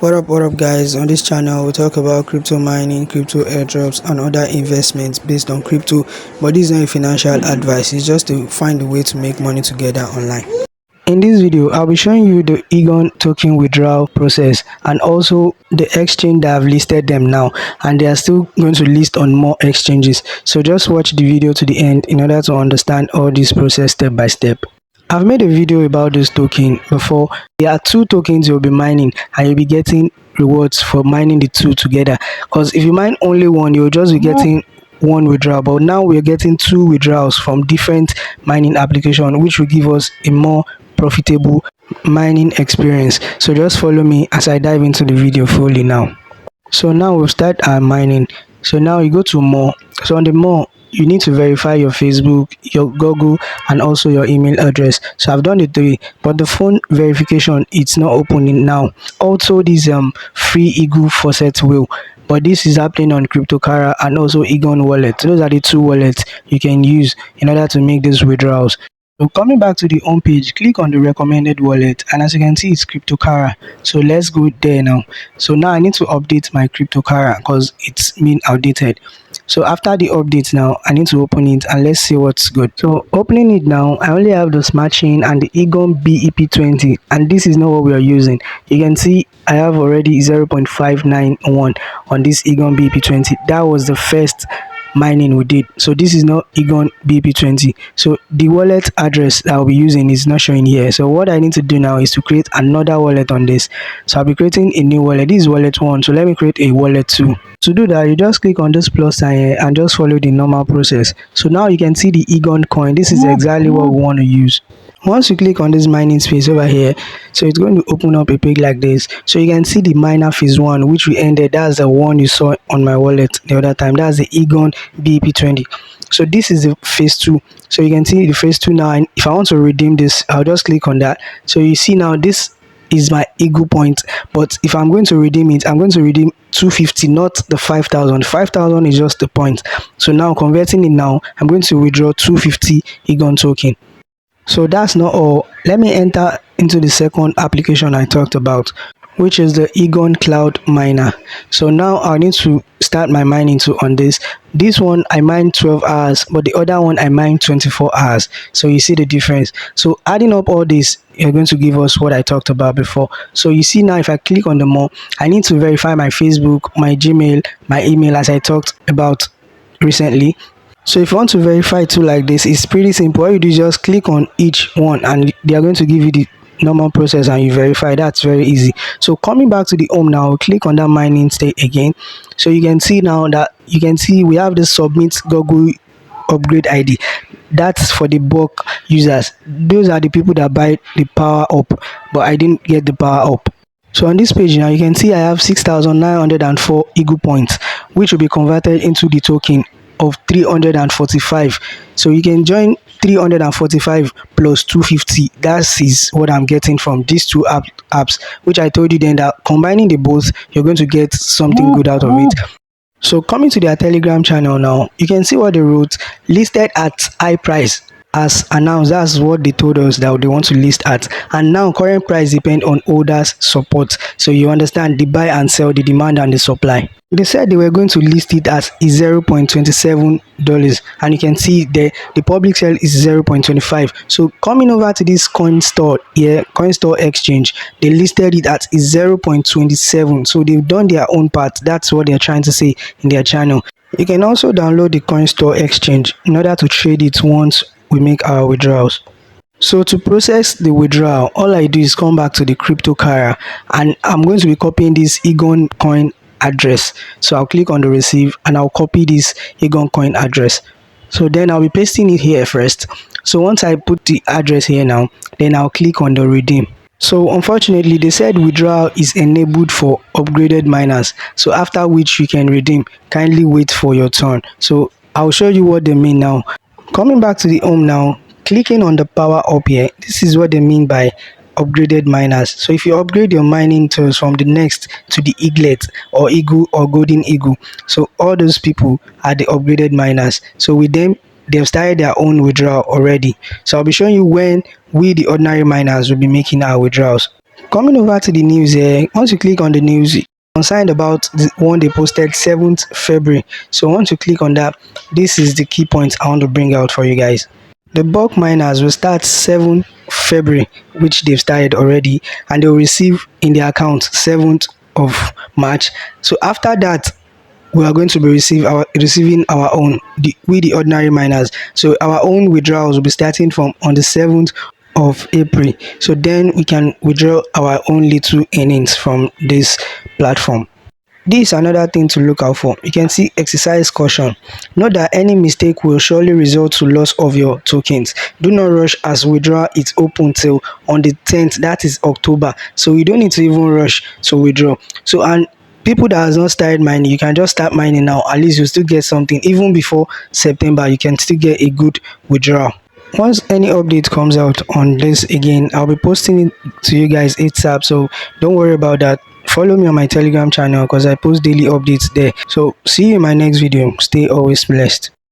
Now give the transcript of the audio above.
What up guys, on this channel we talk about crypto mining, crypto airdrops and other investments based on crypto, but this is not a financial advice, it's just to find a way to make money together online. In this video, I'll be showing you the 𝓕𝓻 token withdrawal process and also the exchange that have listed them now, and they are still going to list on more exchanges. So just watch the video to the end in order to understand all this process step by step. I've made a video about this token before. There are two tokens you'll be mining and you'll be getting rewards for mining the two together, because if you mine only one, you'll just be getting one withdrawal, but now we're getting two withdrawals from different mining application, which will give us a more profitable mining experience. So just follow me as I dive into the video fully now. So now we'll start our mining. So now you go to more. So on the more, you need to verify your Facebook, your Google, and also your email address. So I've done the three, but the phone verification, it's not opening now. Also this free 𝓕𝓻𝓭 faucet wheel, but this is happening on 𝓕𝓻𝓭₪ and also 𝓕𝓻 wallet. So those are the two wallets you can use in order to make these withdrawals. So coming back to the home page, click on the recommended wallet, and as you can see, it's 𝓕𝓻𝓭₪. So let's go there now. So now I need to update my 𝓕𝓻𝓭₪ because it's been outdated. So after the update now, I need to open it and let's see what's good. So opening it now, I only have the smart chain and the 𝓕𝓻 BEP20, and this is not what we are using. You can see I have already 0.591 on this 𝓕𝓻 BEP20. That was the first mining we did. So this is not 𝓕𝓻 BEP20. So the wallet address that I'll be using is not showing here. So what I need to do now is to create another wallet on this. So I'll be creating a new wallet. This is wallet 1, so let me create a wallet 2. To do that, you just click on this plus sign here and just follow the normal process. So now you can see the 𝓕𝓻 coin. This is exactly what we want to use. Once you click on this mining space over here, so it's going to open up a page like this. So you can see the miner phase 1, which we ended. That's the one you saw on my wallet the other time. That's the 𝓕𝓻 BEP20. So this is the phase 2. So you can see the phase 2 now, and if I want to redeem this, I'll just click on that. So you see now this is my 𝓕𝓻 point, but if I'm going to redeem it, I'm going to redeem 250, not the 5,000. 5,000 is just the point. So now converting it now, I'm going to withdraw 250 𝓕𝓻 token. So that's not all. Let me enter into the second application I talked about, which is the 𝓕𝓻 cloud miner. So now I need to start my mining on this. This one I mine 12 hours, but the other one I mine 24 hours. So you see the difference. So adding up all this, you're going to give us what I talked about before. So you see now, if I click on the more, I need to verify my Facebook, my Gmail, my email, as I talked about recently. So if you want to verify too like this, it's pretty simple. All you do is just click on each one and they are going to give you the normal process and you verify. That's very easy. So coming back to the home now, click on that mining state again. So you can see now that we have the submit Google upgrade ID. That's for the bulk users. Those are the people that buy the power up, but I didn't get the power up. So on this page now, you can see I have 6,904 𝓕𝓻 points, which will be converted into the token of 345. So you can join 345 plus 250. That is what I'm getting from these two apps, which I told you then that combining the both, you're going to get something good out of it. So coming to their Telegram channel now, you can see what they wrote: listed at high price as announced. That's what they told us that they want to list at, and now current price depend on holders support. So you understand the buy and sell, the demand and the supply. They said they were going to list it as $0.27, and you can see the public sale is 0.25. So coming over to this coin store here, coin store exchange, they listed it at 0.27. So they've done their own part. That's what they're trying to say in their channel. You can also download the coin store exchange in order to trade it once we make our withdrawals. So to process the withdrawal, all I do is come back to the 𝓕𝓻𝓭₪, and I'm going to be copying this 𝓕𝓻 coin address. So I'll click on the receive and I'll copy this 𝓕𝓻 coin address. So then I'll be pasting it here first. So once I put the address here now, then I'll click on the redeem. So unfortunately, they said withdrawal is enabled for upgraded miners, so after which you can redeem. Kindly wait for your turn. So I'll show you what they mean now. Coming back to the home now, clicking on the power up here, this is what they mean by upgraded miners. So if you upgrade your mining tools from the next to the eaglet or 𝓕𝓻 or golden 𝓕𝓻, so all those people are the upgraded miners. So with them, they've started their own withdrawal already. So I'll be showing you when we, the ordinary miners, will be making our withdrawals. Coming over to the news here, once you click on the news, concerned about the one they posted 7th February. So once you click on that, this is the key points I want to bring out for you guys. The bulk miners will start 7th February, which they've started already, and they'll receive in their account 7th of March. So after that, we are going to be receiving our own, the ordinary miners. So our own withdrawals will be starting from on the 7th of April. So then we can withdraw our own little earnings from this platform. This is another thing to look out for. You can see exercise caution. Note that any mistake will surely result to loss of your tokens. Do not rush as withdrawal is open till on the 10th, that is October. So you don't need to even rush to withdraw. So, and people that has not started mining, you can just start mining now. At least you still get something. Even before September, you can still get a good withdrawal. Once any update comes out on this again, I'll be posting it to you guys ASAP, so don't worry about that. Follow me on my Telegram channel because I post daily updates there. So see you in my next video. Stay always blessed.